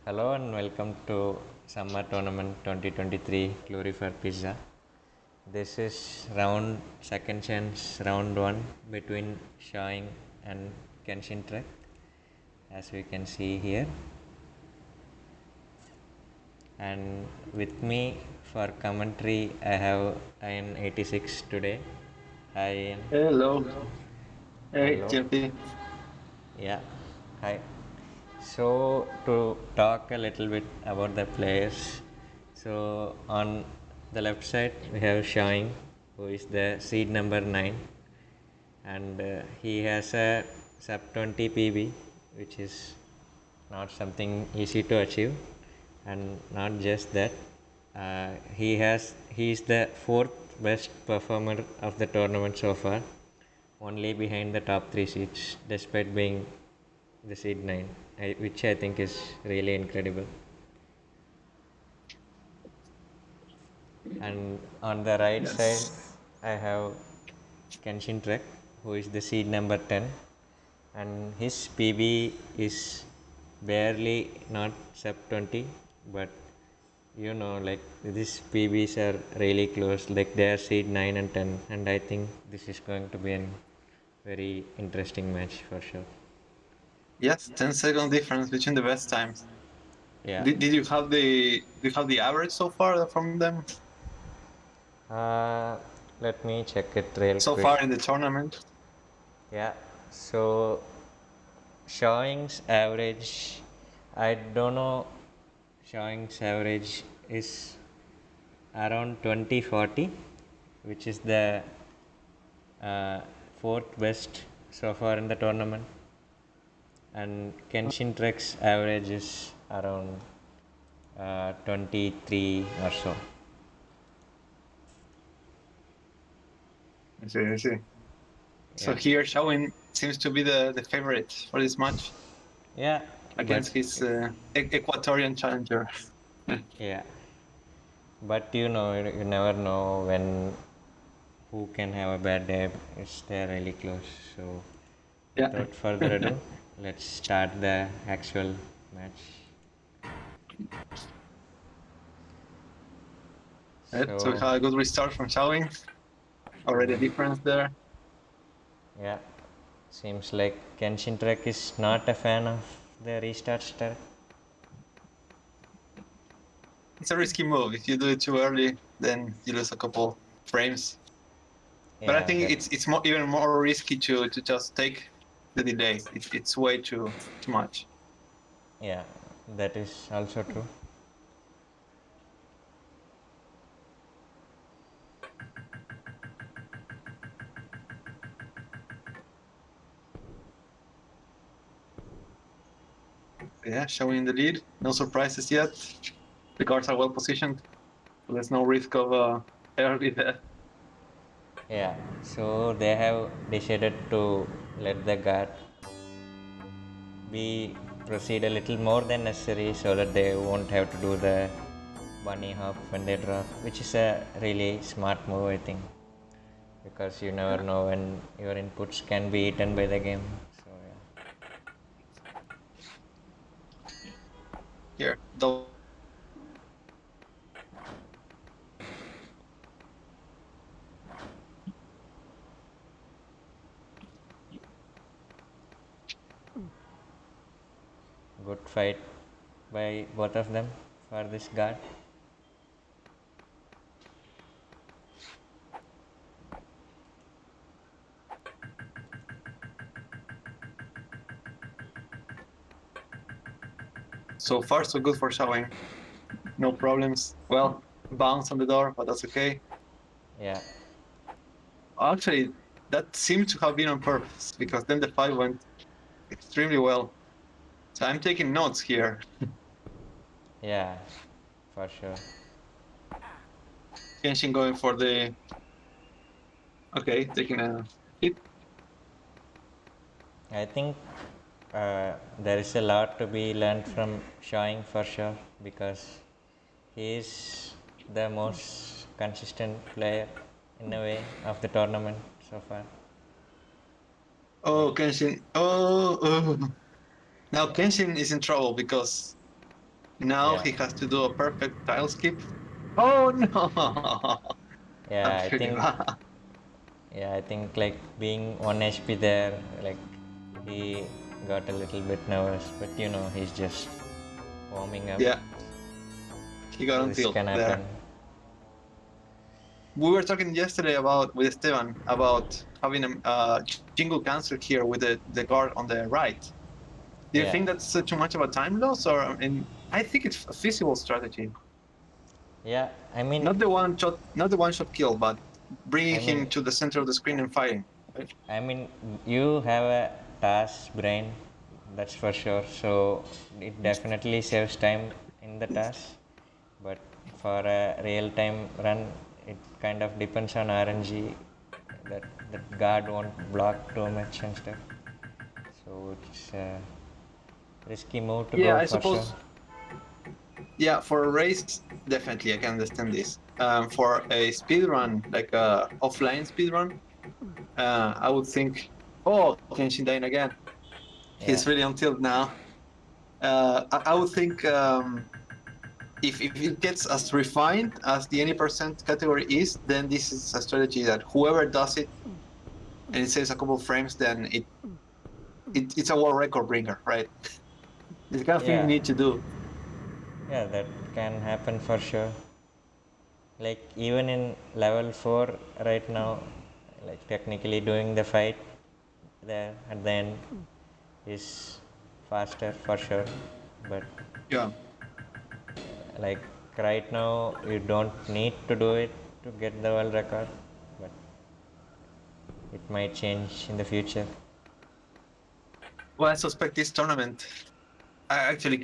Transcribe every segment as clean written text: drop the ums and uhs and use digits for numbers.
Hello and welcome to Summer Tournament 2023 Glory for Pizza. This is second chance round 1 between Shauing and KenshinTrek, as we can see here. And with me for commentary I have Ian 86 today. Hi Ian. Hello. Hey, Hello. Jeffy. Yeah. Hi. So to talk a little bit about the players, so on the left side we have Shauing, who is the seed number 9, and he has a sub 20 PB, which is not something easy to achieve, and not just that, he is the fourth best performer of the tournament so far, only behind the top 3 seeds, despite being the seed 9, which I think is really incredible. And on the right side, Yes. I have KenshinTrek, who is the seed number 10, and his PB is barely not sub 20, but like these PBs are really close, like they are seed 9 and 10, and I think this is going to be a very interesting match for sure. Yes, 10-second difference between the best times. Yeah. Did you have the average so far from them Uh, Let me check it real so quick. far in the tournament? Yeah, so Showing's average, I don't know, Showing's average is around 2040, which is the uh, fourth best so far in the tournament. And Kenshin Trek's average is around 23 or so. I see. So Yeah, here, Shauing seems to be the favorite for this match yeah, but against his Equatorian challenger. yeah, but you never know when who can have a bad day. It's they're really close. So Yeah. without further ado, let's start the actual match. Right, so we So had a good restart from Shauing. Already a difference there. yeah, seems like Kenshin Trek is not a fan of the restart start. It's a risky move. If you do it too early, then you lose a couple frames. But I Yeah, think that it's more even more risky to just take the delay. It's way too much. yeah, that is also true. Yeah, showing the lead. No surprises yet. The guards are well positioned. So there's no risk of early death. Yeah, so they have decided to let the guard be proceed a little more than necessary so that they won't have to do the bunny hop when they drop, which is a really smart move, I think, because you never Yeah. know when your inputs can be eaten by the game. So yeah, Here, double. good fight by both of them for this guard. So far, so good for showing. No problems. Well, bounce on the door, but that's okay. Yeah, Actually, that seemed to have been on purpose because then the fight went extremely well. So I'm taking notes here. yeah, for sure. Kenshin going for the okay, taking a hit. I think there is a lot to be learned from Showing for sure, because he is the most consistent player in a way of the tournament so far. Like, Oh, Kenshin. Oh. Now yeah, Kenshin is in trouble because Now Yeah. he has to do a perfect tile skip. Oh no! Yeah, That's I pretty think bad. yeah, I think like being 1 HP there, like he got a little bit nervous, but he's just warming up. Yeah, he got So on this tilt can there. happen. We were talking yesterday about with Esteban about having a jingle cancel here with the guard on the right. Do you Yeah. think that's too much of a time loss, or I think it's a feasible strategy. Yeah, I mean Not the one shot kill, but I bringing mean him to the center of the screen and fighting. Right? I mean you have a task brain, that's for sure. So it definitely saves time in the task. But for a real time run, it kind of depends on RNG that guard won't block too much and stuff. So it's a risky move to Yeah, go I for sure. suppose. Yeah, for a race, definitely I can understand this. For a speed run, like a offline speed run, I would think, oh, Kenshin dying again. Yeah, He's really on tilt now. I would think if it gets as refined as the any percent category is, then this is a strategy that whoever does it and it saves a couple of frames, then it's a world record bringer, right? It's the kind of thing you yeah, need to do. yeah. That can happen for sure. Like even in level 4 right now, like technically doing the fight there at the end is faster for sure. But Yeah. like right now you don't need to do it to get the world record, but it might change in the future. Well, I suspect this tournament actually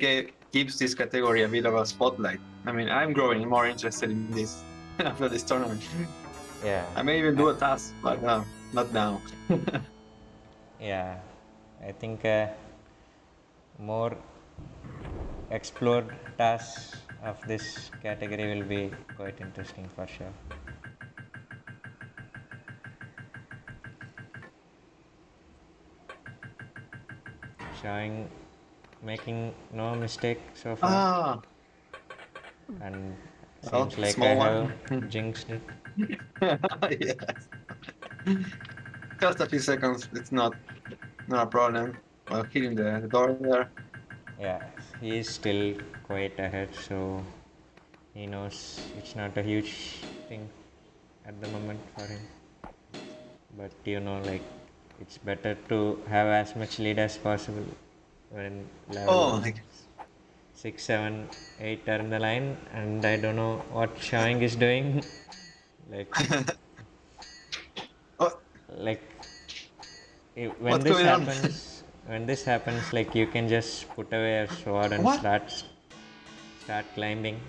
gives this category a bit of a spotlight. I mean, I'm growing more interested in this after this tournament. Yeah, I may even I, do a task, but not now. yeah, I think more explored tasks of this category will be quite interesting for sure. Showing making no mistake so far, Ah, and well, seems like I small have one. jinxed it. Yes. Just a few seconds. It's not a problem. Well, hitting the door there. Yeah, he is still quite ahead, so he knows it's not a huge thing at the moment for him. But like it's better to have as much lead as possible when level Oh my 6, 7, 8 are in the line, and I don't know what Shawing is doing. like, God. What, like what's going on? when this happens, like you can just put away a sword and What? start climbing.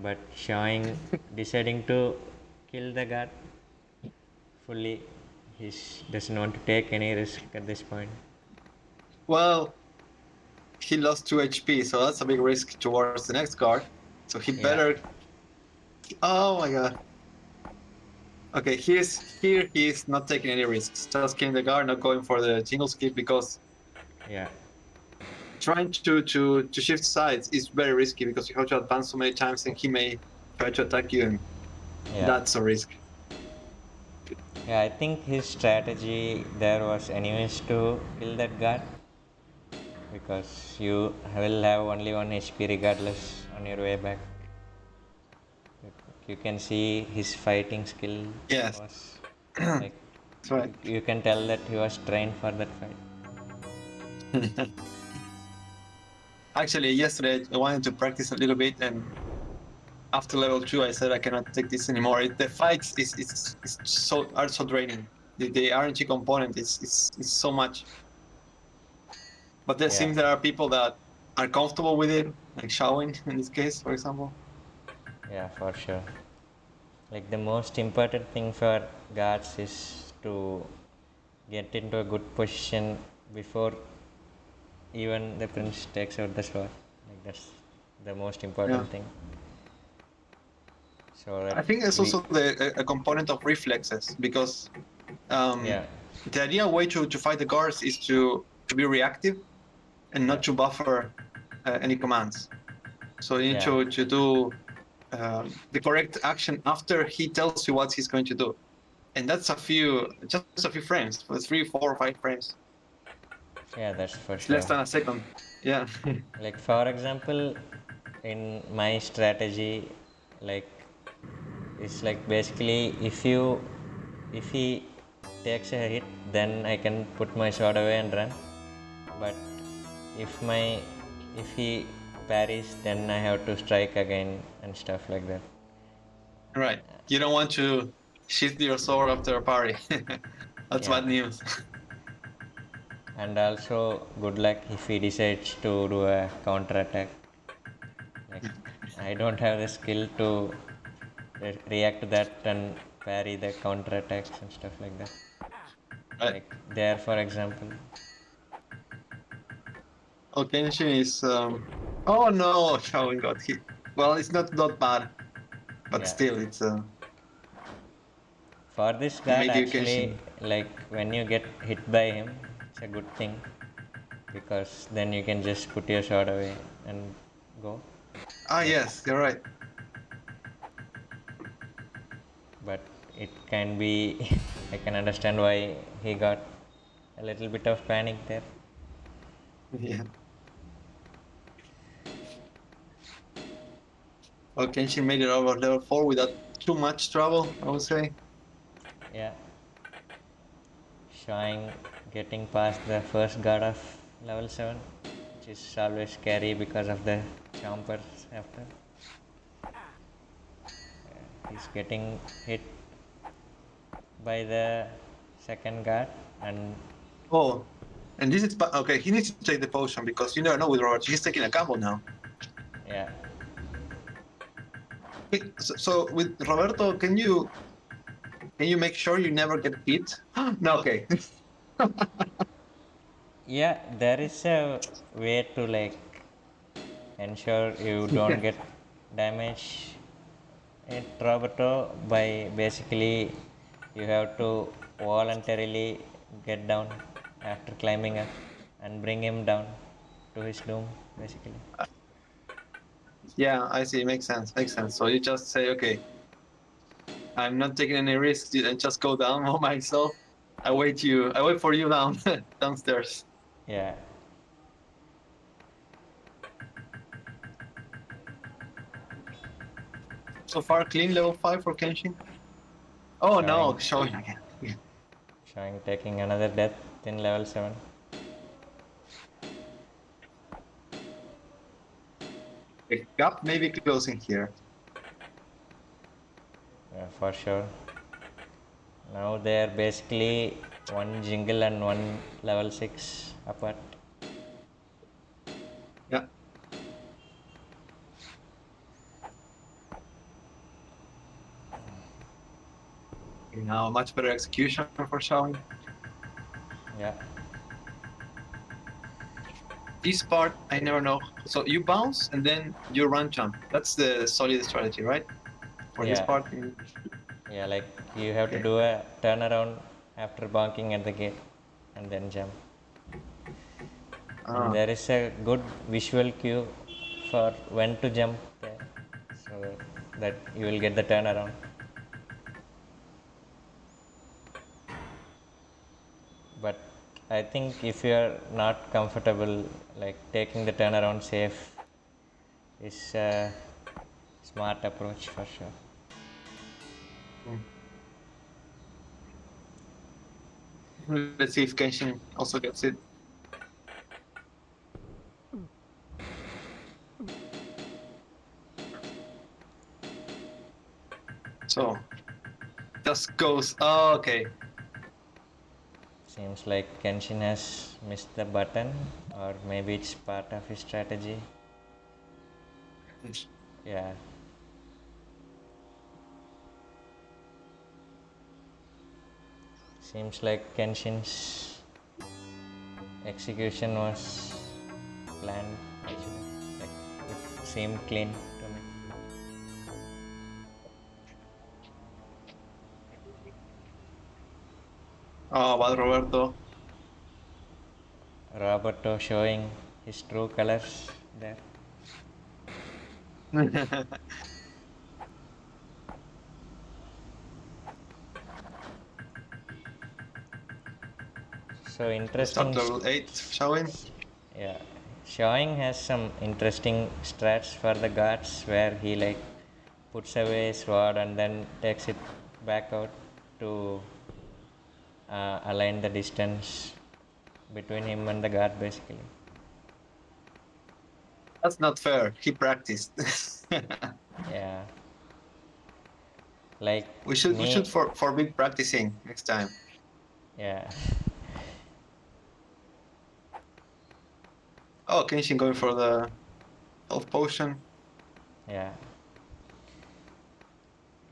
But Shawing deciding to kill the guard fully, he doesn't want to take any risk at this point. Well, he lost 2 HP, so that's a big risk towards the next guard. So he Yeah, better. Oh my god. Okay, he's not taking any risks. Just killing the guard, not going for the jingle skip because yeah, trying to shift sides is very risky because you have to advance so many times and he may try to attack you and yeah. that's a risk. Yeah, I think his strategy there was anyways to kill that guard because you will have only 1 HP regardless on your way back. You can see his fighting skill Yes. was That's like right. you can tell that he was trained for that fight. Actually, yesterday I wanted to practice a little bit, and after level 2, I said I cannot take this anymore. The fights is so draining. The RNG component is so much. But there Yeah, seems there are people that are comfortable with it, like Shauing in this case, for example. yeah, for sure. Like the most important thing for guards is to get into a good position before even the prince takes out the sword. Like that's the most Yeah. important thing. So that I think it's we, also a component of reflexes because um, yeah, the ideal way to fight the guards is to be reactive and yeah, not to buffer any commands. So you need Yeah. to do the correct action after he tells you what he's going to do. And that's just a few frames, for 3, 4, 5 frames. Yeah, that's for It's less sure. than a second. Yeah. Like for example, in my strategy, like it's like basically if he takes a hit, then I can put my sword away and run. But if my if he parries, then I have to strike again and stuff like that. Right. You don't want to shift your sword after a parry. That's Yeah. bad news. And also good luck if he decides to do a counter attack. Like I don't have the skill to react to that and parry the counter attacks and stuff like that. Right. Like there, for example. Oh, Kenshin is. Oh no, Shauing got hit. Well, it's not bad, but Yeah. still, it's. For this He guard, made you actually, Kenshin. like when you get hit by him, it's a good thing because then you can just put your sword away and go. Ah, But yes, you're right. but it can be. I can understand why he got a little bit of panic there. Yeah. Well, Kenshin made it over level 4 without too much trouble, I would say. Yeah, showing getting past the first guard of level 7, which is always scary because of the chompers after. He's getting hit by the second guard and Oh, and this is okay. He needs to take the potion because you never know with Robert. He's taking a gamble now. yeah. So with Roberto, can you make sure you never get hit? No, okay. Yeah, there is a way to like ensure you don't get damage in Roboto by basically you have to voluntarily get down after climbing up and bring him down to his doom basically. Yeah, I see. Makes sense. Makes sense. So you just say, okay, I'm not taking any risks and just go down on myself. I wait for you down downstairs. Yeah, So far, clean level 5 for Kenshin. Oh showing no, showing again. Yeah. showing taking another death in level 7. The gap may be closing here. Yeah, for sure. Now they are basically one jingle and one level 6 apart. Yeah. Now much better execution for showing. Yeah, This part I never know. So you bounce and then you run jump. That's the solid strategy, right? For this yeah, part. yeah. Like you have to Okay. do a turnaround after bonking at the gate and then jump. And Ah. there is a good visual cue for when to jump there, so that you will get the turnaround. But I think if you are not comfortable, like taking the turnaround safe is a smart approach for sure. Let's see if Kenshin also gets it. So just goes. Oh, okay. Seems like Kenshin has missed the button, or maybe it's part of his strategy. Yeah, seems like Kenshin's execution was planned actually. Like it seemed clean to me. Oh, but Roberto. Roberto showing his true colors there. So We'll start interesting. level 8 showing. Yeah, Shawing has some interesting strats for the guards where he like puts away his sword and then takes it back out to align the distance between him and the guard basically. That's not fair. He practiced. Yeah, like we should me. forbid practicing next time. Yeah, Oh, Kenshin going for the health potion. yeah.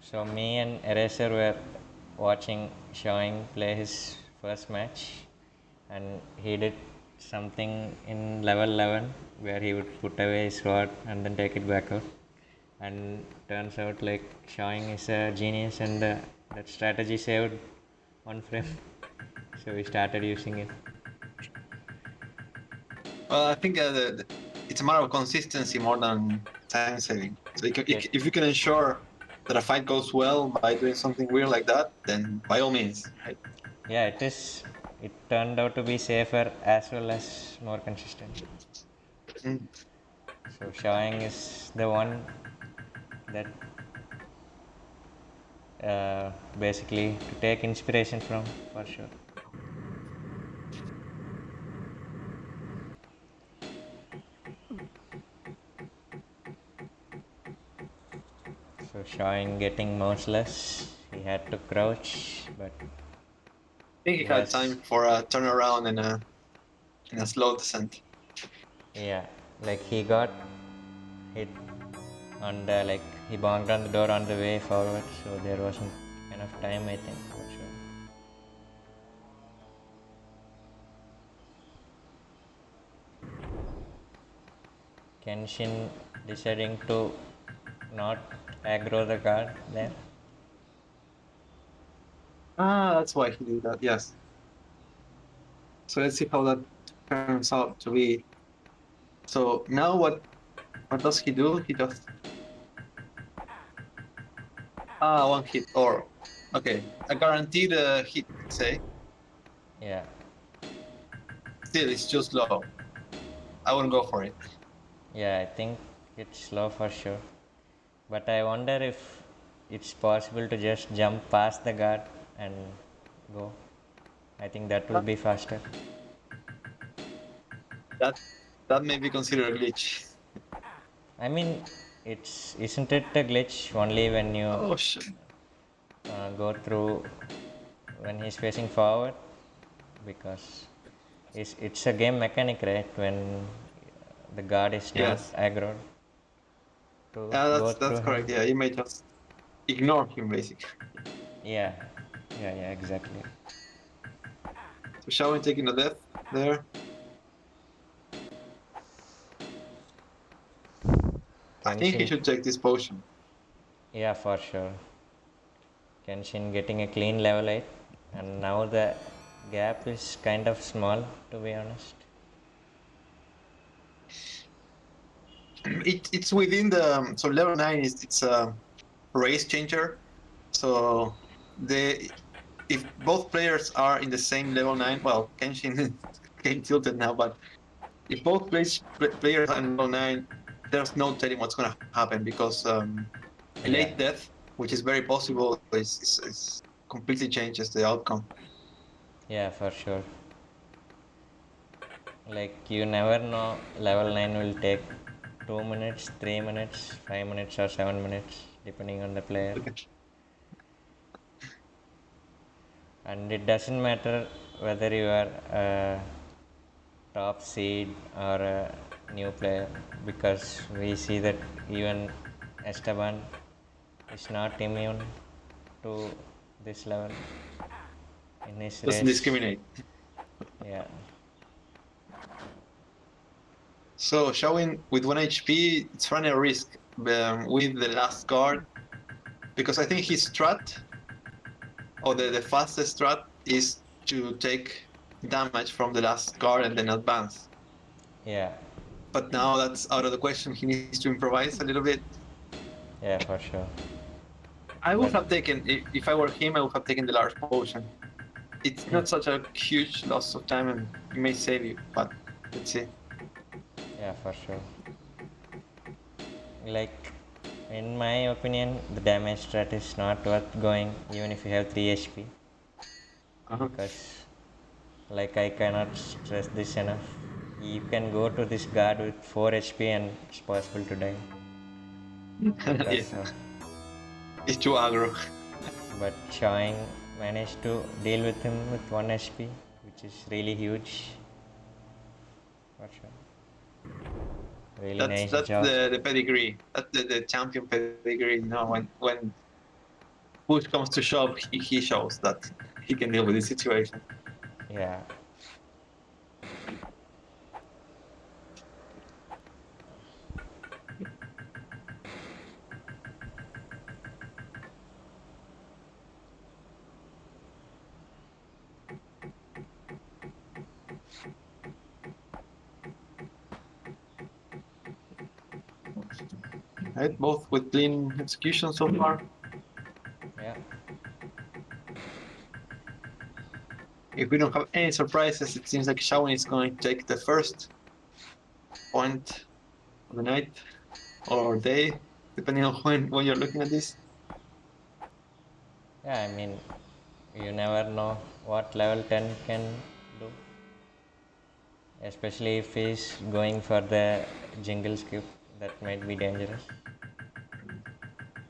So me and Eraser were watching Shawing play his first match, and he did something in level 11 where he would put away his sword and then take it back out. And turns out like Shawing is a genius, and that strategy saved one frame. So we started using it. Well, I think it's a matter of consistency more than time saving. So It, if you can ensure that a fight goes well by doing something weird like that, then by all means, right? yeah, it is. It turned out to be safer as well as more consistent. Mm. So Shawing is the one that basically to take inspiration from for sure. So Shawing getting mouseless, he had to crouch, but I think he he had has, time for a turnaround and a slow descent. yeah, like he got hit on the like he banged on the door on the way forward, so there wasn't enough time I think for sure. Kenshin deciding to not aggro the guard there. Ah, that's why he did that. Yes. So let's see how that turns out to be. So now what does he do? He just one hit or okay, a guaranteed hit. Say Yeah, still it's just low. I wouldn't go for it. yeah, I think it's slow for sure. But I wonder if it's possible to just jump past the guard and go. I think that will That be faster. that, that may be considered a glitch. I mean, it's isn't it a glitch only when you Oh shit! go through when he's facing forward because it's a game mechanic, right? When the guard is not Yes. aggroed to Yeah, go that's through him. correct. Yeah, you may just ignore him basically. Yeah, yeah, exactly. So Shauing taking a death there. I think he Kenshin, should take this potion. yeah, for sure. Kenshin getting a clean level 8, and now the gap is kind of small to be honest. It's within the so level 9 is it's a race changer. So the if both players are in the same level 9, well, Kenshin getting tilted now, but if both players are in level 9, there's no telling what's going to happen because a Yeah, late death, which is very possible, is completely changes the outcome. yeah, for sure. Like you never know, level 9 will take 2 minutes, 3 minutes, 5 minutes, or 7 minutes, depending on the player. Okay. And it doesn't matter whether you are a top seed or a new player because we see that even Esteban is not immune to this level in his Doesn't race. discriminate. Yeah, So showing with 1 HP, it's running a risk with the last guard because I think his strat or the fastest strat is to take damage from the last guard and then advance. yeah. but now that's out of the question. He needs to improvise a little bit. Yeah, for sure. I would But have taken, if I were him, I would have taken the large potion. It's not such a huge loss of time, and it may save you. But let's see. yeah, for sure. Like, in my opinion, the damage strat is not worth going even if you have 3 HP. Because, like, I cannot stress this enough. You can go to this guard with 4 HP and it's possible to die. Yeah, Because of, it's too aggro. but Shauing managed to deal with him with 1 HP, which is really huge. For sure. Really nice That's job. the pedigree. That's the champion pedigree. You know, when push comes to shove, he shows that he can deal with the situation. Yeah. Right, both with clean execution so far. Yeah. If we don't have any surprises, it seems like Shauing is going to take the first point of the night or day, depending on when you're looking at this. Yeah, I mean, you never know what level 10 can do. Especially if he's going for the jingle skip, that might be dangerous.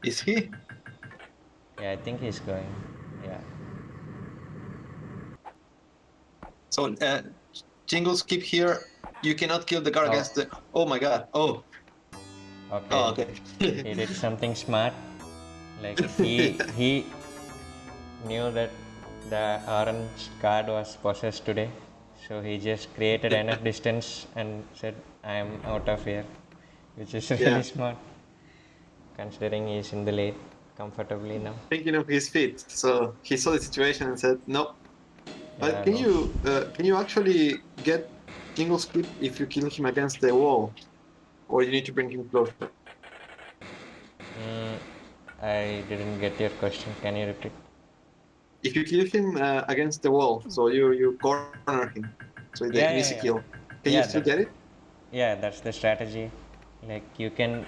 Is he? Yeah, I think he's going. Yeah. So jingles keep here. You cannot kill the guard Oh, against the. Oh my god. Oh. okay. Oh, okay. He did something smart. Like he knew that the orange card was possessed today, so he just created enough distance and said, "I am out of here," which is really Yeah. smart, considering he's in the lead comfortably now. Thinking of his feet. So he saw the situation and said, "No." But Yeah, no. can you actually get jingle skip if you kill him against the wall, or you need to bring him closer? Mm, I didn't get your question. Can you repeat? If you kill him against the wall, so you corner him, so the Yeah, easy yeah, yeah. kill, can you Yeah, still get it? that's the strategy. Like you can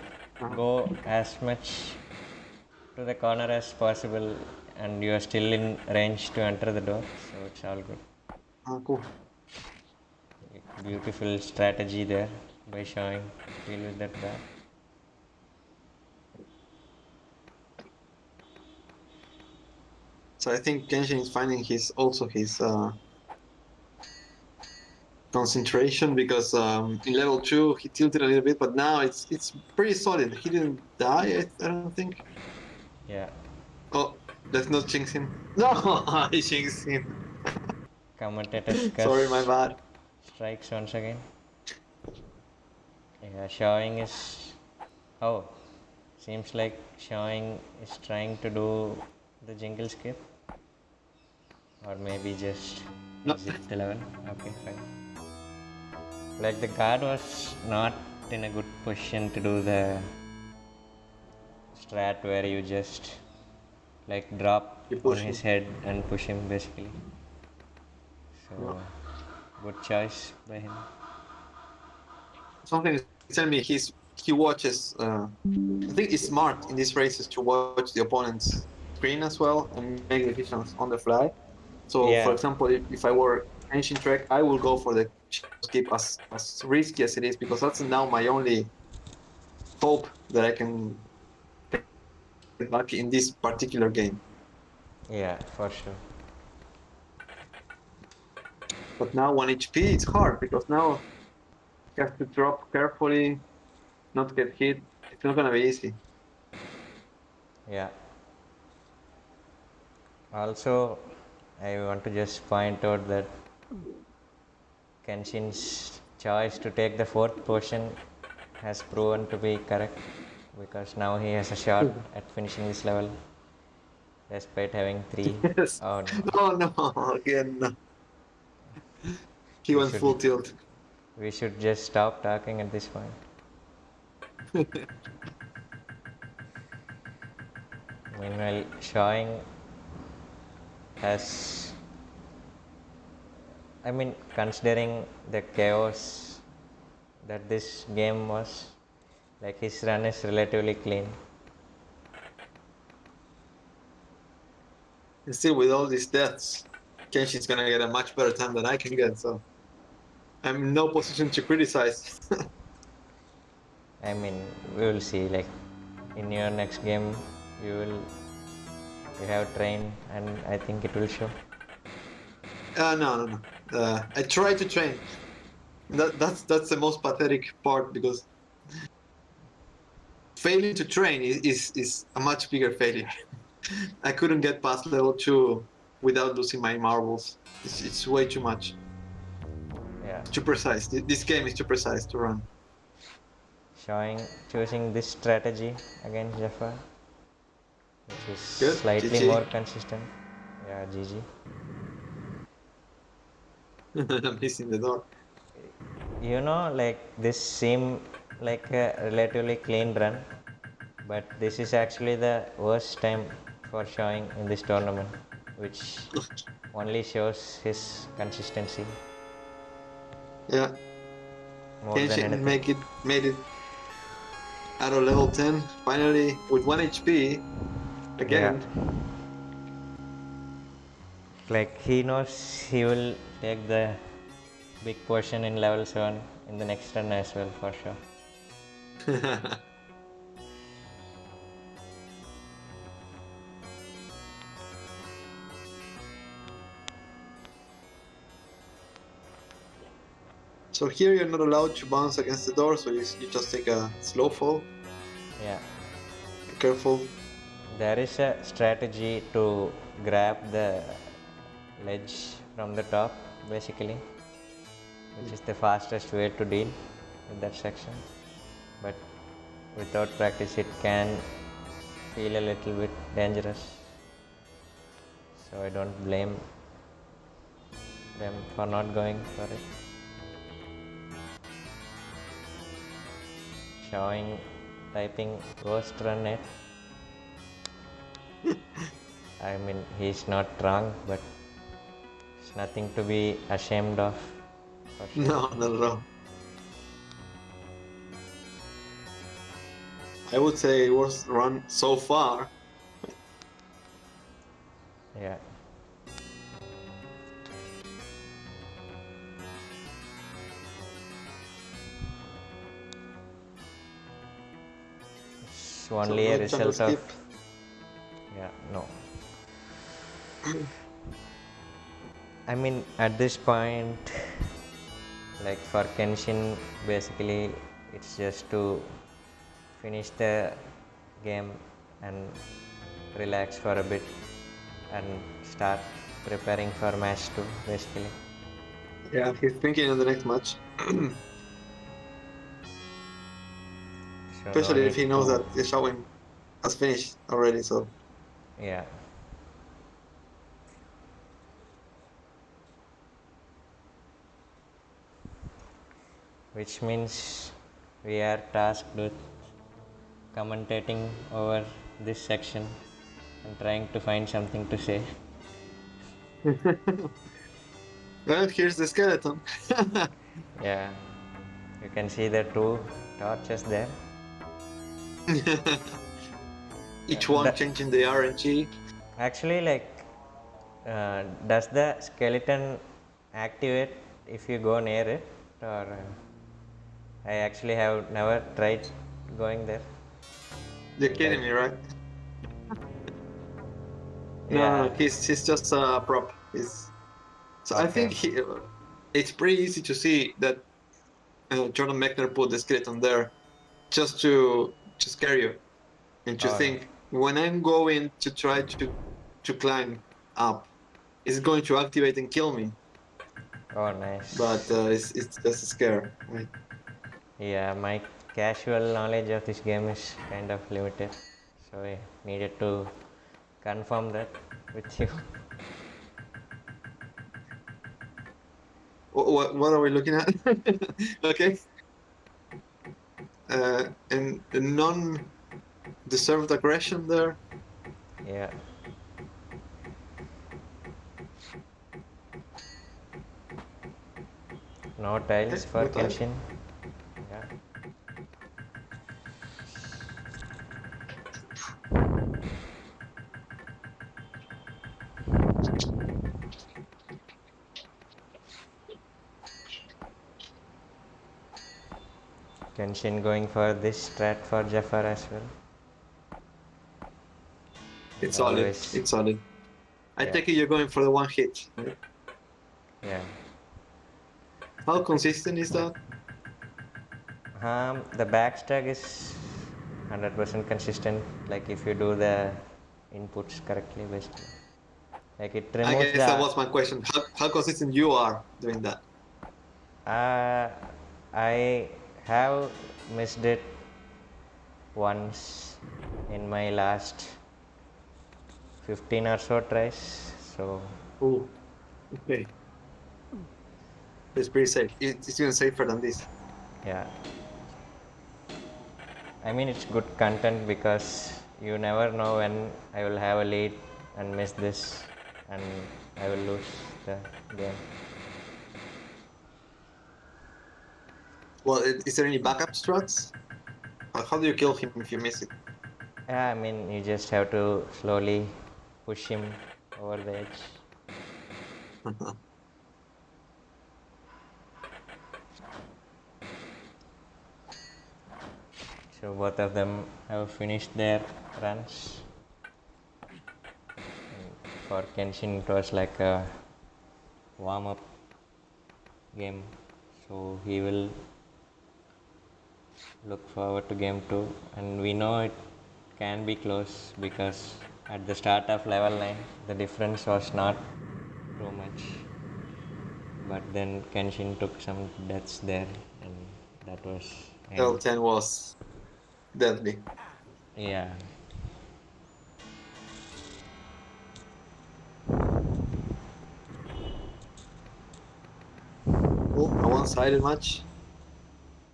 go as much to the corner as possible, and you are still in range to enter the door, so it's all good. Cool. Beautiful strategy there by showing deal with that guy. So I think Kenshin is finding his concentration because in level 2 he tilted a little bit, but now it's pretty solid. He didn't die, I don't think. Yeah, Oh, let's not jinx him. No, I jinxed him. commentator's Sorry, my curse bad. strikes once again. Yeah, showing is. Oh, seems like showing is trying to do the jingle skip, or maybe just No, exit the level. Okay, fine. Like the guard was not in a good position to do the strat where you just like drop you on push his him. head and push him basically. No. So good choice by him. Something is telling me he watches. I think it's smart in these races to watch the opponent's screen as well and make decisions on the fly. So, for Yeah, example, if I were KenshinTrek, I will go for the skip as risky as it is because that's now my only hope that I can get lucky in this particular game. yeah, for sure. But now 1 HP, it's hard because now you have to drop carefully, not get hit. It's not gonna be easy. Yeah. Also, I want to just point out that Kenshin's choice to take the fourth potion has proven to be correct because now he has a shot at finishing this level despite having three. Yes. Oh no, Oh no, again. No. He he went should full tilt. We should just stop talking at this point. Meanwhile, Shawing has, I mean, considering the chaos that this game was, like his run is relatively clean. And still, with all these deaths, Kenshin's gonna get a much better time than I can get, so I'm in no position to criticize. I mean, we will see. Like in your next game, you have trained, and I think it will show. No. I try to train. That's the most pathetic part, because failing to train is a much bigger failure. I couldn't get past level 2 without losing my marbles. It's way too much. Yeah. Too precise. This game is too precise to run. Choosing this strategy against Jaffa, which is Good. slightly GG. more consistent. Yeah, GG. I'm missing the door. You know, like this seemed like a relatively clean run, but this is actually the worst time for Showing in this tournament, which only shows his consistency. Yeah. More than Kenshin anything. made it out of level 10 finally with 1 HP again. Yeah. Like he knows he will take the big portion in level 7 in the next run as well, for sure. So here you're not allowed to bounce against the door, so you just take a slow fall. Yeah. Be careful. There is a strategy to grab the ledge from the top, basically, which is the fastest way to deal with that section. But without practice, it can feel a little bit dangerous. So I don't blame them for not going for it. Showing typing worst run it. I mean, he's not wrong, but it's nothing to be ashamed of. For sure. No, not at all. I would say worst run so far. Yeah. It's only a no jungle result of. skip. Yeah, no. I mean, at this point, like for Kenshin, basically, it's just to finish the game and relax for a bit and start preparing for match 2, basically. Yeah, he's thinking on the next match. So no Especially if need he knows to. that the Shauing has finished already, so. Yeah. Which means we are tasked with commentating over this section and trying to find something to say. Well, here's the skeleton. Yeah, you can see the two torches there. Each one The, changing the RNG. actually, like, does the skeleton activate if you go near it, or I actually have never tried going there. You're kidding me, right? Yeah. No, he's just a prop. So I Okay. think it's pretty easy to see that Jordan Mechner put the skeleton there just to scare you and to Oh, no. think when I'm going to try to climb up, it's going to activate and kill me. Oh, nice. But it's just a scare, right? Yeah, my casual knowledge of this game is kind of limited, so I needed to confirm that with you. What are we looking at? Okay. And the non-deserved aggression there. Yeah. No Okay, tiles for no time. Kenshin. Yeah. Kenshin going for this strat for Jafar as well. It's solid. Always. It's solid. I Yeah. take it you're going for the one hit. Yeah. How consistent is that? The backstack is 100% consistent. Like if you do the inputs correctly, basically. Like it I removes guess that the. was my question. How consistent you are doing that? I have missed it once in my last 15 or so tries. So Oh, okay. It's pretty safe. It's even safer than this. yeah, I mean it's good content because you never know when I will have a lead and miss this and I will lose the game. Well, is there any backup struts? How do you kill him if you miss it? Yeah, I mean you just have to slowly push him over the edge. So both of them have finished their runs. For Kenshin, it was like a warm up game, so he will look forward to game 2. And we know it can be close because at the start of level 9, the difference was not too much, but then Kenshin took some deaths there, and that was end. L10 was deadly. Yeah, Oh, a one-sided match.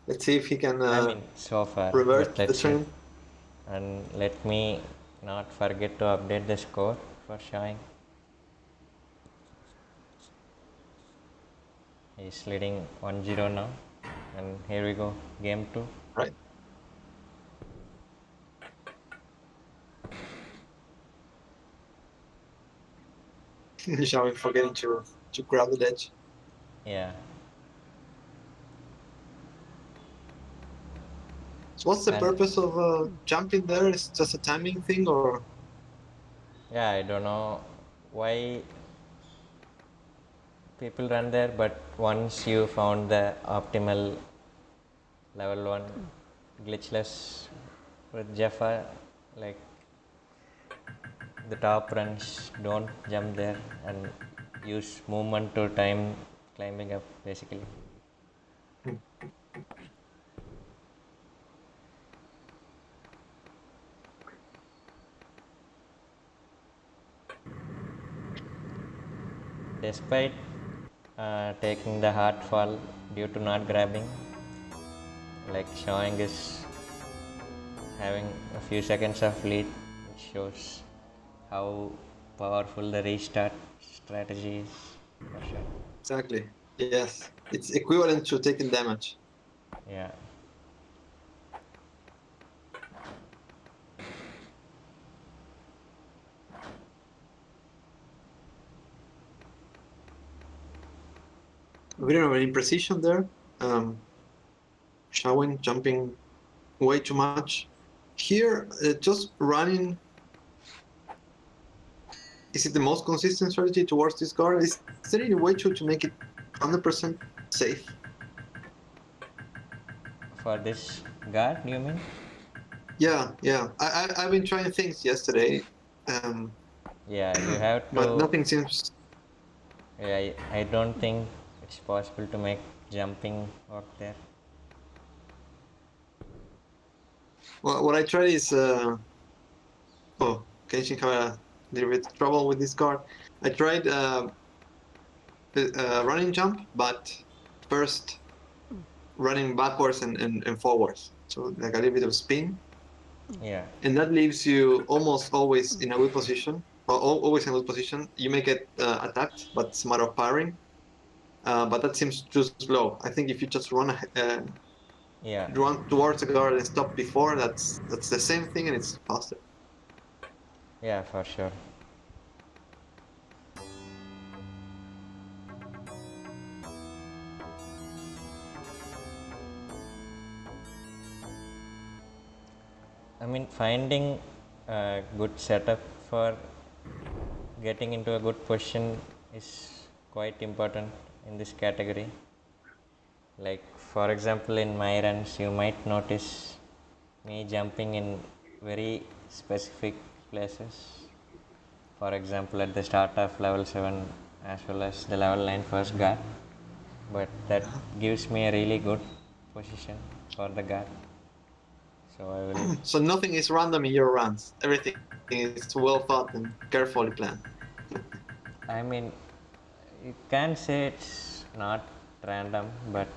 Let's see if he can I mean so far, but revert the let's see. trend. And let me not forget to update the score for Shauing. He's leading 1-0 now. And here we go, game 2. Right. Showing forgetting to grab the edge. Yeah. So what's the And purpose of jumping there? Is it just a timing thing, or yeah, I don't know why people run there, but once you found the optimal level 1 glitchless with Jaffa, like the top runs don't jump there and use movement to time climbing up basically. Despite taking the hard fall due to not grabbing, like Showing is having a few seconds of lead, which shows how powerful the restart strategy is for sure. exactly? Yes, it's equivalent to taking damage. Yeah. A bit of an imprecision there. Showing, jumping way too much. Here, just running. Is it the most consistent strategy towards this guard? Is there any way to make it 100% safe? For this guard, do you mean? Yeah, yeah. I've been trying things yesterday, Yeah, you have but to. nothing seems. I don't think it's possible to make jumping work there. Well, what I tried is Kenshin had a little bit of trouble with this card. I tried running jump, but first running backwards and forwards. So like a little bit of spin, Yeah. and that leaves you almost always in a good position, or always in a good position. You may get attacked, but it's a matter of parrying. But that seems too slow. I think if you just Yeah. run towards the guard and stop before, that's the same thing and it's faster. Yeah, for sure. I mean, finding a good setup for getting into a good position is quite important in this category. Like, for example, in my runs, you might notice me jumping in very specific places. For example, at the start of level 7 as well as the level 9 first guard. But that gives me a really good position for the guard. So I will. So nothing is random in your runs. Everything is well thought and carefully planned. I mean, you can say it's not random, but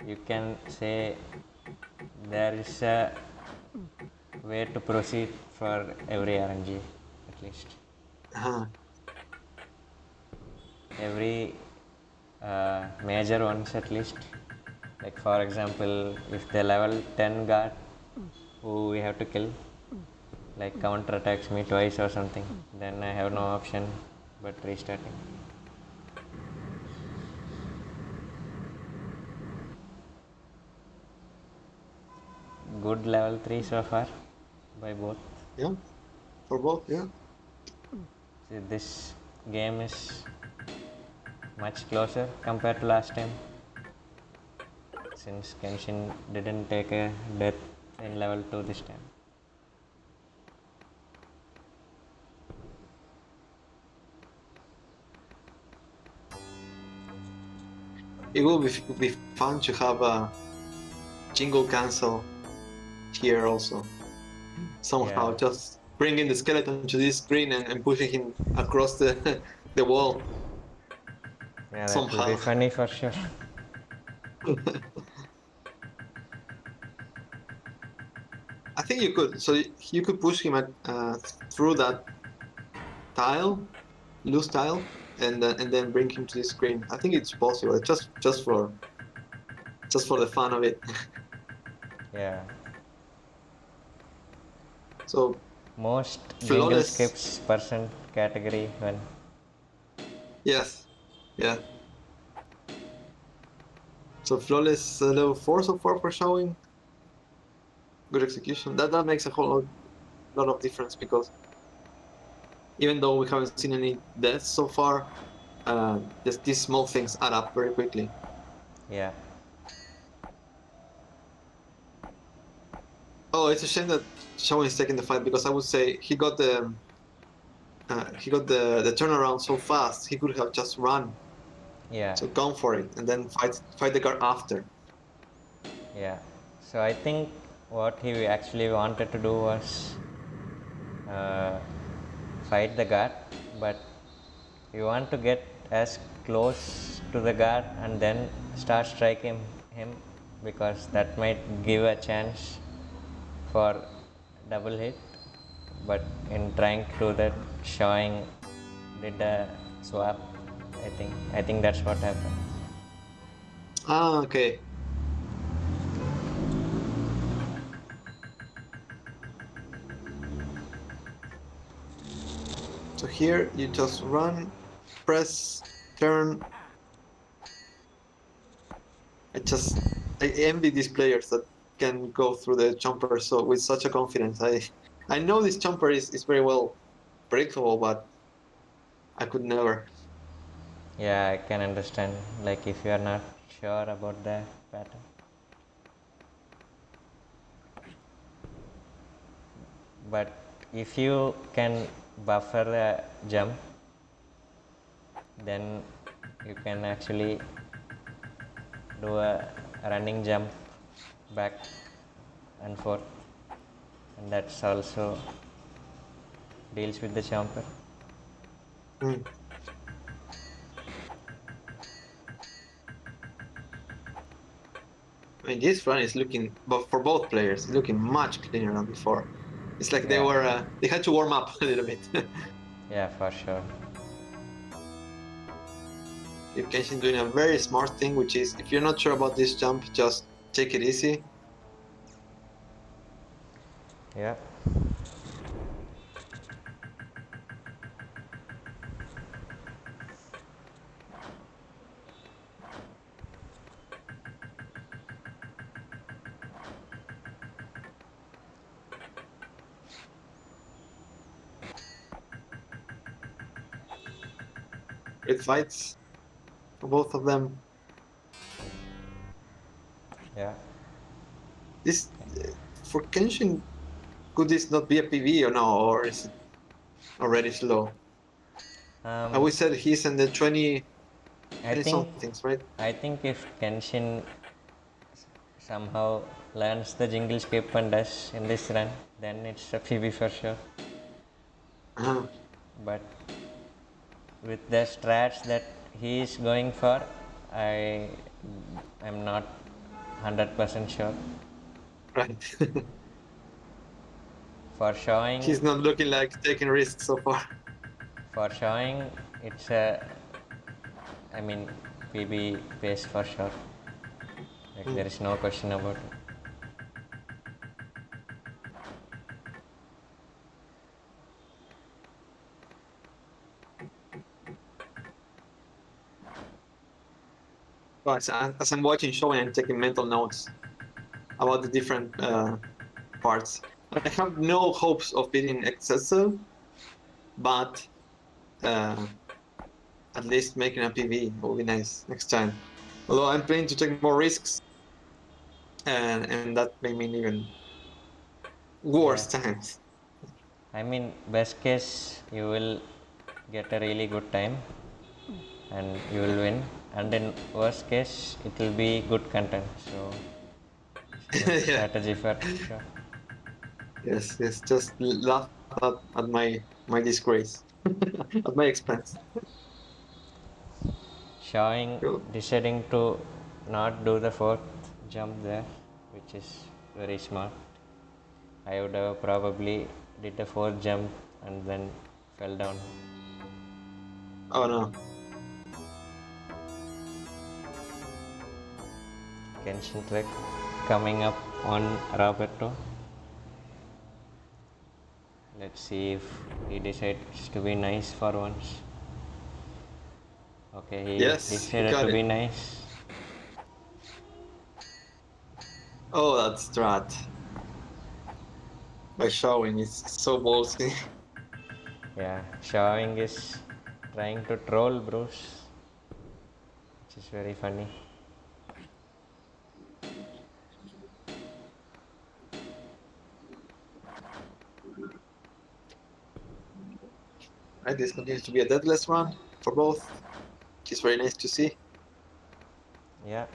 you can say there is a way to proceed for every RNG, at least. Uh-huh. Every major ones, at least. Like, for example, if the level 10 guard who we have to kill, like counter attacks me twice or something, then I have no option but restarting. Good level 3 so far by both. Yeah, for both. Yeah. See, this game is much closer compared to last time, since Kenshin didn't take a death in level 2 this time. It will be fun to have a jingle cancel here also. Somehow Yeah, just bringing the skeleton to this screen and pushing him across the the wall yeah, that will be somehow. funny for sure. I think you could. So you could push him through that tile, loose tile, and then bring him to the screen. I think it's possible. Just for the fun of it. Yeah, So most jingle flawless. skips percent category when. Yes. Yeah. So flawless level 4 so far for showing. Good execution. That makes a whole lot of difference because even though we haven't seen any deaths so far, these small things add up very quickly. Yeah, Oh, it's a shame that Shauing is taking the fight because I would say he got the turnaround so fast. He could have just run, yeah, so gone for it, and then fight the guard after. yeah. So I think what he actually wanted to do was uh, fight the guard, but you want to get as close to the guard and then start striking him, because that might give a chance for double hit. But in trying to do that, Shawing did a swap. I think that's what happened. Ah, okay. So here you just run, press, turn. I just I envy these players that can go through the jumper so with such a confidence. I know this jumper is very well predictable, but I could never. Yeah, I can understand. Like, if you are not sure about the pattern, but if you can buffer the jump, then you can actually do a running jump back and forth, and that's also deals with the jumper. Hmm. mean, this run is looking, but for both players, it's looking much cleaner than before. It's like Yeah. they had to warm up a little bit. Yeah, for sure. If Kenshin doing a very smart thing, which is if you're not sure about this jump, just take it easy. Yeah. Great fights for both of them. Yeah. This for Kenshin, could this not be a PV or no, or is it already slow? Um, We said he's in the 20, I 20 think somethings, right? I think if Kenshin somehow learns the jingle skip and does in this run, then it's a PB for sure. Uh-huh. But with the strats that he is going for, I am not 100% sure. Right. For showing, He's not looking like taking risks so far. it's a, I mean, PB pace for sure. Like there is no question about it. But as I'm watching Shauing, I'm taking mental notes about the different parts. I have no hopes of beating Excel, but uh, at least making a PV will be nice next time. Although I'm planning to take more risks, and that may mean even Yeah. worse times. I mean, best case, you will get a really good time and you will win. And in worst case, it will be good content. So, it's a good Yeah. strategy for sure. Yes, yes. Just laugh at my disgrace, at my expense. Showing, Cool. deciding to not do the fourth jump there, which is very smart. I would have probably did the fourth jump and then fell down. Oh no. KenshinTrek coming up on Roberto. Let's see if he decides to be nice for once. Okay, he Yes, he decided to got be it. nice. Oh, that strat by Showing is so ballsy. Yeah, Shauing is trying to troll Bruce, which is very funny. Right, this continues to be a deadless run for both, which is very nice to see. Yeah,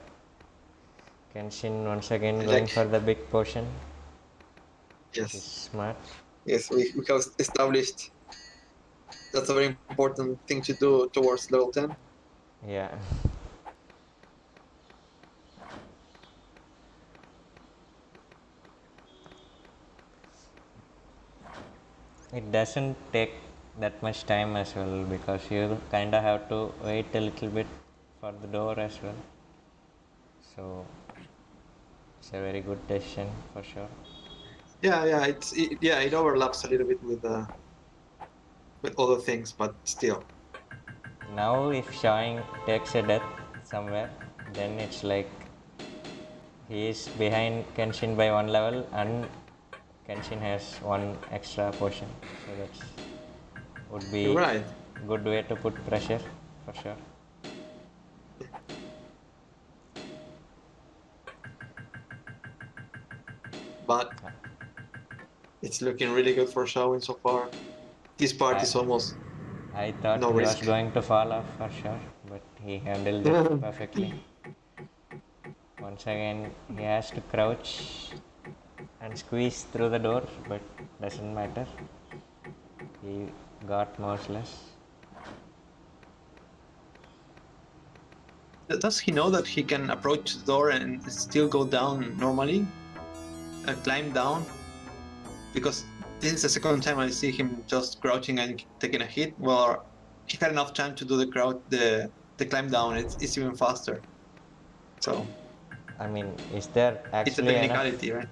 Kenshin once again I going like, for the big potion, which is yes, smart. yes, we have established that's a very important thing to do towards level 10. Yeah, it doesn't take that much time as well because you kind of have to wait a little bit for the door as well. So it's a very good decision for sure. Yeah, yeah, it overlaps a little bit with other things, but still. Now, if Shawing takes a death somewhere, then it's like he is behind Kenshin by one level and Kenshin has one extra potion. So that's would You're be right. good way to put pressure for sure. But it's looking really good for Showing so far. This part I is almost I thought no he was risk. going to fall off for sure, but he handled it perfectly. Once again, he has to crouch and squeeze through the door, but doesn't matter. He got merciless. Does he know that he can approach the door and still go down normally, climb down? Because this is the second time I see him just crouching and taking a hit. Well, he had enough time to do the climb down. It's even faster. So I mean, is there it's a actually enough? technicality, right?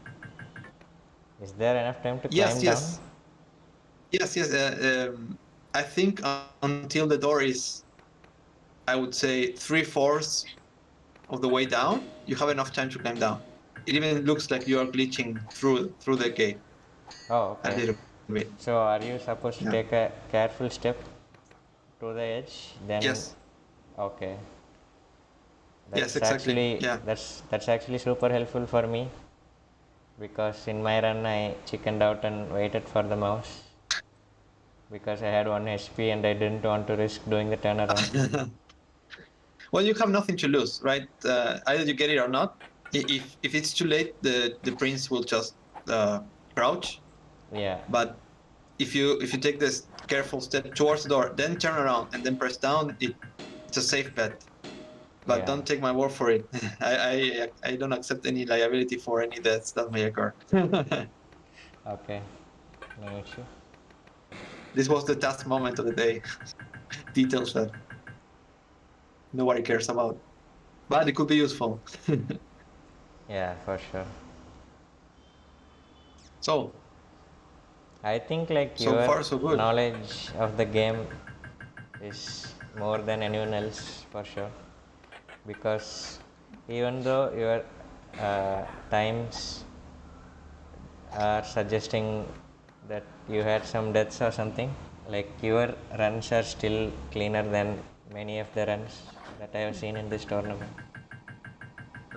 Is there enough time to Yes, climb down? yes, yes. I think until the door is, I would say, 3/4 of the way down, you have enough time to climb down. It even looks like you are glitching through the gate Oh, a okay. little bit. So are you supposed to Yeah. take a careful step to the edge? Then Yes. okay. Yes. That's Exactly. actually Yeah. that's actually super helpful for me because in my run I chickened out and waited for the mouse because I had 1 HP and I didn't want to risk doing the turnaround. Well, you have nothing to lose, right? Either you get it or not. If it's too late, the prince will just crouch. Yeah. But if you take this careful step towards the door, then turn around and then press down, it's a safe bet. But Yeah. don't take my word for it. I don't accept any liability for any deaths that may occur. Okay. No issue. This was the task moment of the day. Details that nobody cares about, but it could be useful. Yeah, for sure. So I think like so your far so good. knowledge of the game is more than anyone else for sure because even though your times are suggesting that you had some deaths or something, like your runs are still cleaner than many of the runs that I have seen in this tournament.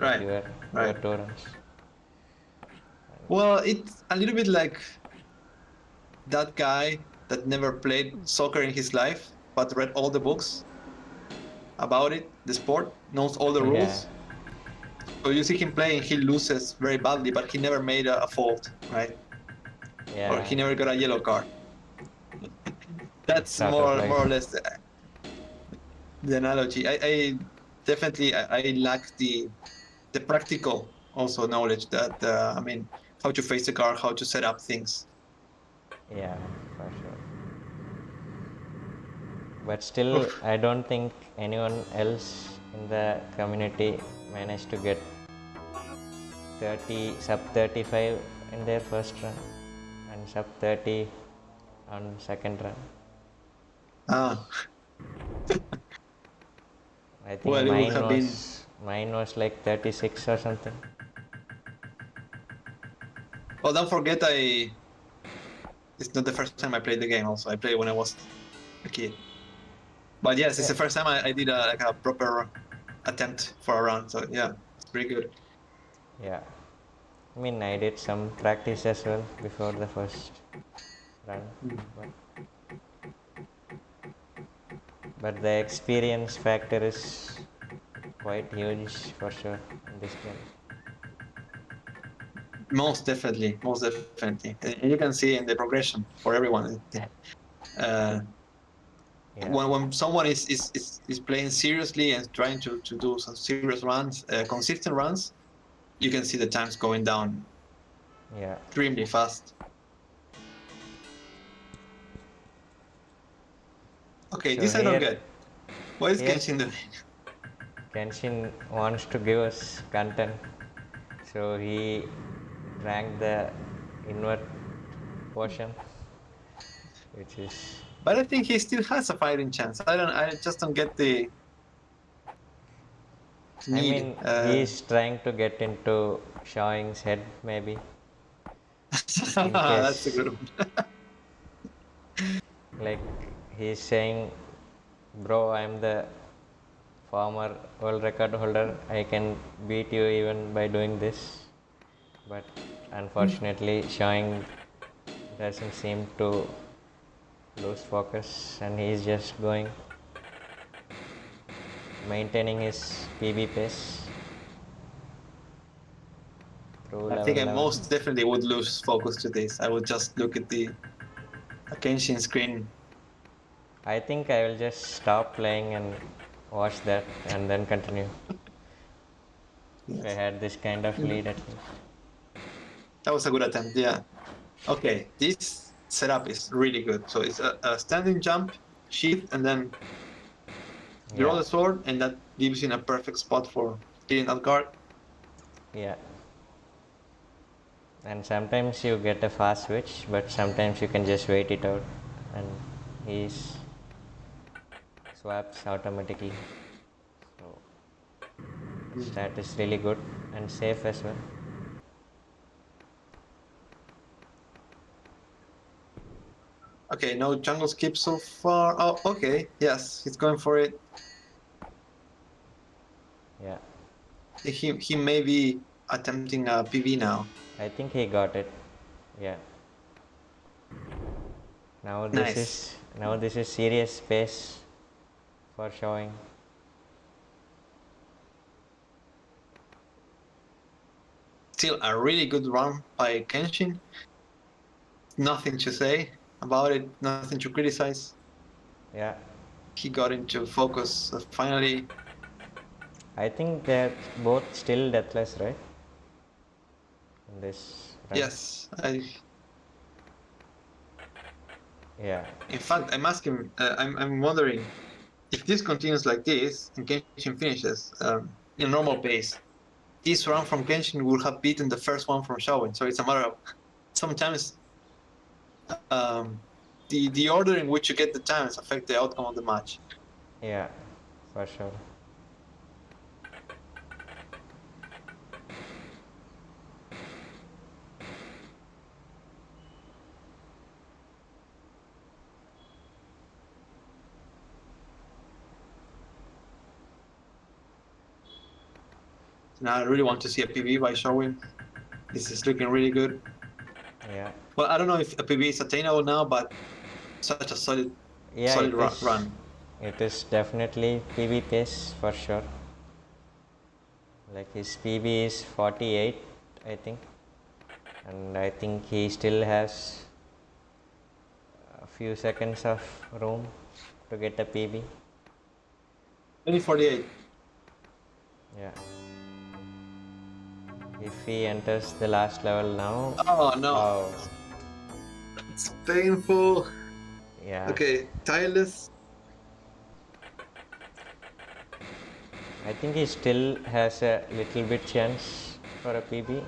Like Right, your right. 2 runs. Well, it's a little bit like that guy that never played soccer in his life, but read all the books about it, the sport, knows all the Yeah, rules. So you see him playing, he loses very badly, but he never made a fault, right? Or yeah. he never got a yellow card. It's That's sort of like more or less the analogy. I definitely I lack the practical also knowledge that I mean how to face the card, how to set up things. yeah, for sure. But still, Oof. I don't think anyone else in the community managed to get 30 sub 35 in their first run and sub 30 on second run. Ah, I think well, it would have been. mine was like 36 or something. Well, don't forget, it's not the first time I played the game. Also, I played when I was a kid. But yes, it's Yeah, the first time I did like a proper attempt for a run. So yeah, it's pretty good. yeah. I mean, I did some practice as well before the first run, but, but the experience factor is quite huge for sure in this game. Most definitely, and you can see in the progression for everyone. Uh, Yeah, when someone is playing seriously and trying to do some serious runs, consistent runs, you can see the times going down yeah. extremely fast. Okay, So this I don't here, get. What is here Genshin doing? Kenshin wants to give us content, so he drank the invert potion, which is, But I think he still has a fighting chance. I just don't get the I need. mean, he's trying to get into Shawing's head maybe, in That's a case, good one. like he's saying, bro, I'm the former world record holder, I can beat you even by doing this. But unfortunately, Shawing doesn't seem to lose focus and he's just going, maintaining his PB pace through I level think I 11. most definitely would lose focus to this. I would just look at the Kenshin screen. I think I will just stop playing and watch that and then continue. If I Yes. had this kind of lead at least. That was a good attempt, yeah. Okay, this setup is really good. So it's a standing jump, shift, and then draw Yeah, the sword, and that leaves you in a perfect spot for hitting that guard. yeah. And sometimes you get a fast switch, but sometimes you can just wait it out and he swaps automatically. So stat is really good and safe as well. Okay, no jungle skip so far. Oh, okay, yes, he's going for it. Yeah, He may be attempting a PV now. I think he got it. Yeah. Nice. Now this is serious space for showing. Still a really good run by Kenshin. Nothing to say about it, nothing to criticize. Yeah, He got into focus finally. I think they're both still deathless, right? In this run. Yes, I. Yeah, In fact, I'm asking. I'm wondering if this continues like this and Kenshin finishes in normal pace. This run from Kenshin would have beaten the first one from Shauing. So it's a matter of sometimes the order in which you get the times affect the outcome of the match. yeah, for sure. Now I really want to see a PB by Showing. This is looking really good. Yeah, Well, I don't know if a PB is attainable now, but such a yeah, solid run. It is definitely PB pace for sure. Like his PB is 48, I think, and I think he still has a few seconds of room to get a PB. 2048. Yeah. If he enters the last level now, Oh no, oh, it's painful. yeah. Okay, tireless. I think he still has a little bit chance for a PB.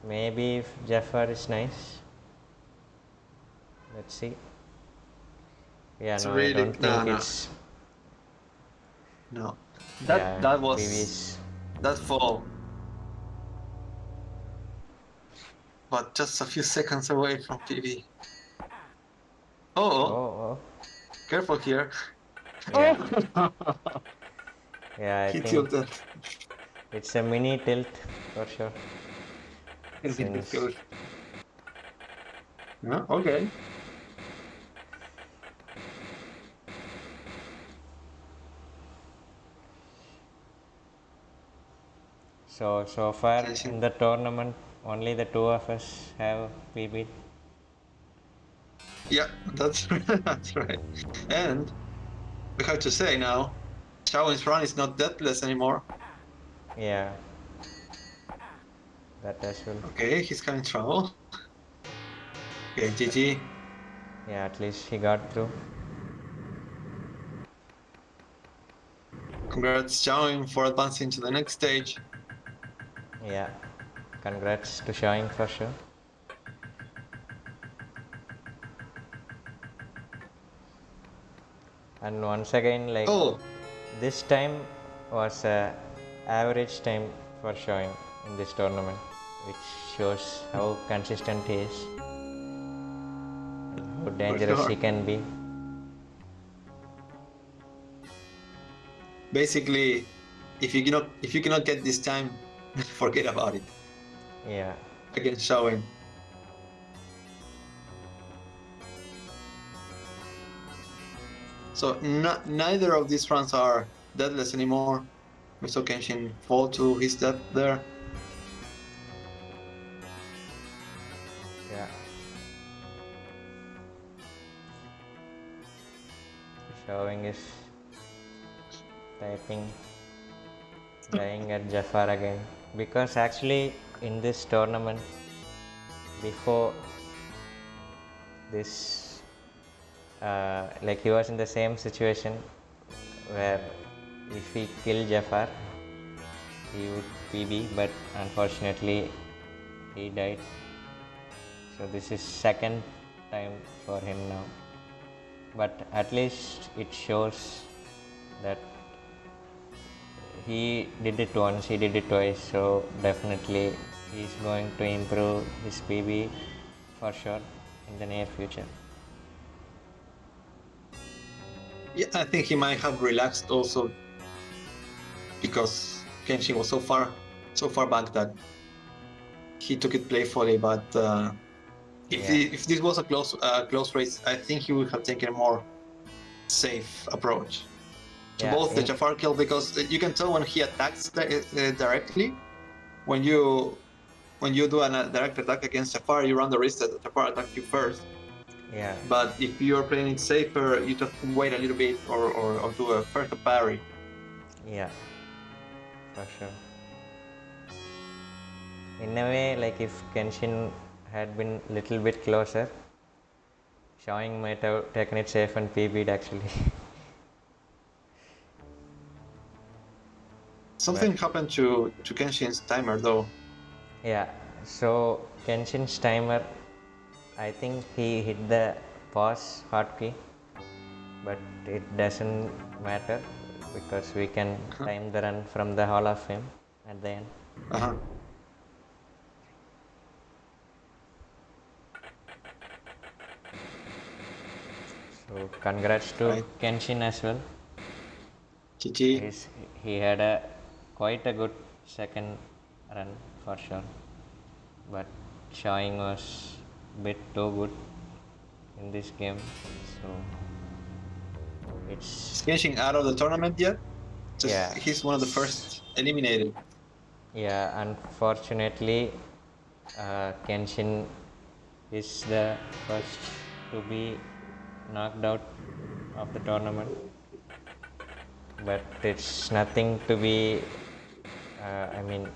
Maybe if Jafar is nice. Let's see. Yeah, It's no, I really don't think no. it's. No. Yeah, That was PB's. that fall, but just a few seconds away from PB. Oh, Oh, oh, careful here. yeah. Oh, Yeah, I he think tilted. it's a mini tilt for sure. Indeed, the Since. field. Yeah, okay. So far Kenshin. in the tournament, only the two of us have PB. Yeah, that's that's right. And we have to say now, Shawin's run is not deathless anymore. Yeah, that as well. Okay, he's having trouble. Okay, GG. Yeah, at least he got through. Congrats, Shawin, for advancing to the next stage. Yeah, congrats to Showing for sure. And once again, like Oh, this time was a average time for Showing in this tournament, which shows how consistent he is and how for dangerous he sure. can be. Basically, if you cannot get this time, forget about it. Yeah, Against Shawin. So neither of these runs are deathless anymore. We saw Kenshin fall to his death there. yeah. Showing is typing dying at Jafar again, because actually in this tournament before this like he was in the same situation where if he killed Jafar he would PB, but unfortunately he died. So this is second time for him now, but at least it shows that he did it once, he did it twice, so definitely he's going to improve his PB for sure in the near future. Yeah, I think he might have relaxed also because Kenshin was so far back that he took it playfully. But if this was a close race, I think he would have taken a more safe approach to both the Jafar kill, because you can tell when he attacks directly. When you do a direct attack against Jafar, you run the risk that Jafar attacks you first. Yeah. But if you're playing it safer, you just wait a little bit or do a first parry. Yeah, for sure. In a way, like if Kenshin had been little bit closer, Shauing might have taken it safe and PB'd actually. Something happened to Kenshin's timer though. Yeah, so Kenshin's timer, I think he hit the pause hotkey, but it doesn't matter because we can time the run from the Hall of Fame at the end. Uh-huh. So congrats to Right. Kenshin as well. GG. He had a quite a good second run for sure, but Showing was bit too good in this game, so Is Kenshin out of the tournament yet? yeah. He's one of the first eliminated. Yeah, unfortunately, Kenshin is the first to be knocked out of the tournament, but it's nothing to be. I mean,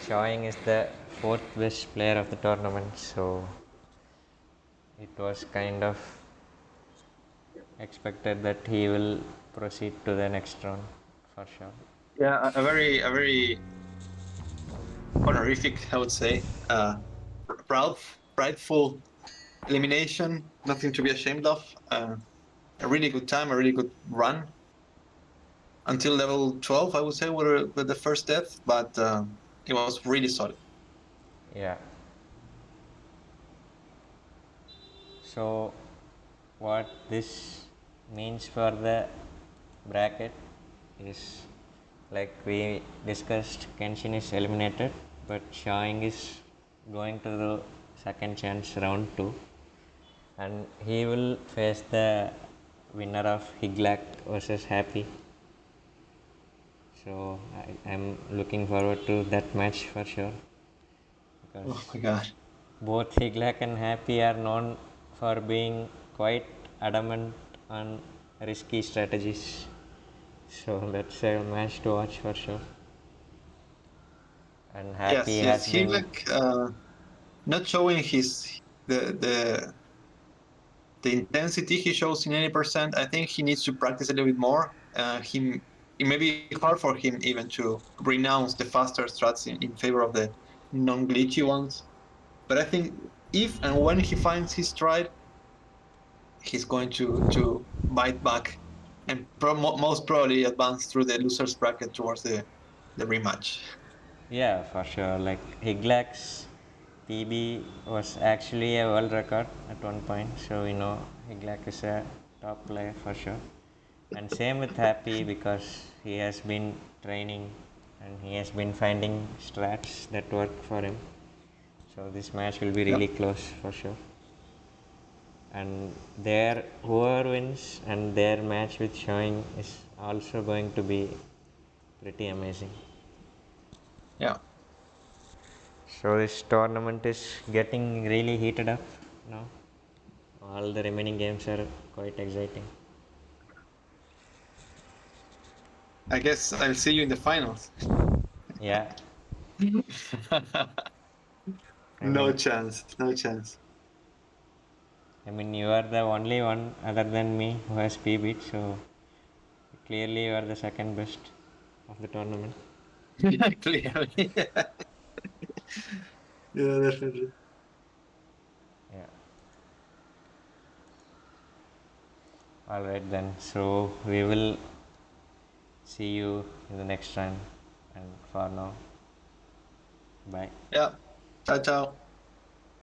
Showing is the fourth best player of the tournament, so it was kind of expected that he will proceed to the next round for sure. Yeah, a very honorific, I would say. Prideful elimination. Nothing to be ashamed of. A really good time, a really good run until level 12. I would say were the first death, but it was really solid. Yeah. So, what this means for the bracket is, like we discussed, Kenshin is eliminated, but Shawing is going to the second chance round 2, and he will face the winner of Higlak versus Happy. So I'm looking forward to that match for sure, because Oh my god. both Higlak and Happy are known for being quite adamant on risky strategies. So that's a match to watch for sure. And Happy Yes. has He been, like not showing the the the intensity he shows in 80%. I think he needs to practice a little bit more. It may be hard for him even to renounce the faster strats in favor of the non-glitchy ones. But I think if and when he finds his stride, he's going to bite back and most probably advance through the losers bracket towards the rematch. yeah, for sure. Like Higlak's PB was actually a world record at one point, so you know Higlak is a top player for sure. And same with Happy, because he has been training and he has been finding strats that work for him. So this match will be really Yep. close for sure. And their whoever wins and their match with Showing is also going to be pretty amazing. Yeah. So this tournament is getting really heated up now. All the remaining games are quite exciting. I guess I'll see you in the finals. Yeah, I No mean, chance. No chance. you are the only one other than me who has PB'd, so clearly you are the second best of the tournament. Clearly. Yeah, definitely. Yeah. All right then. So we will see you in the next time. And for now, bye. Yeah. Ciao, ciao.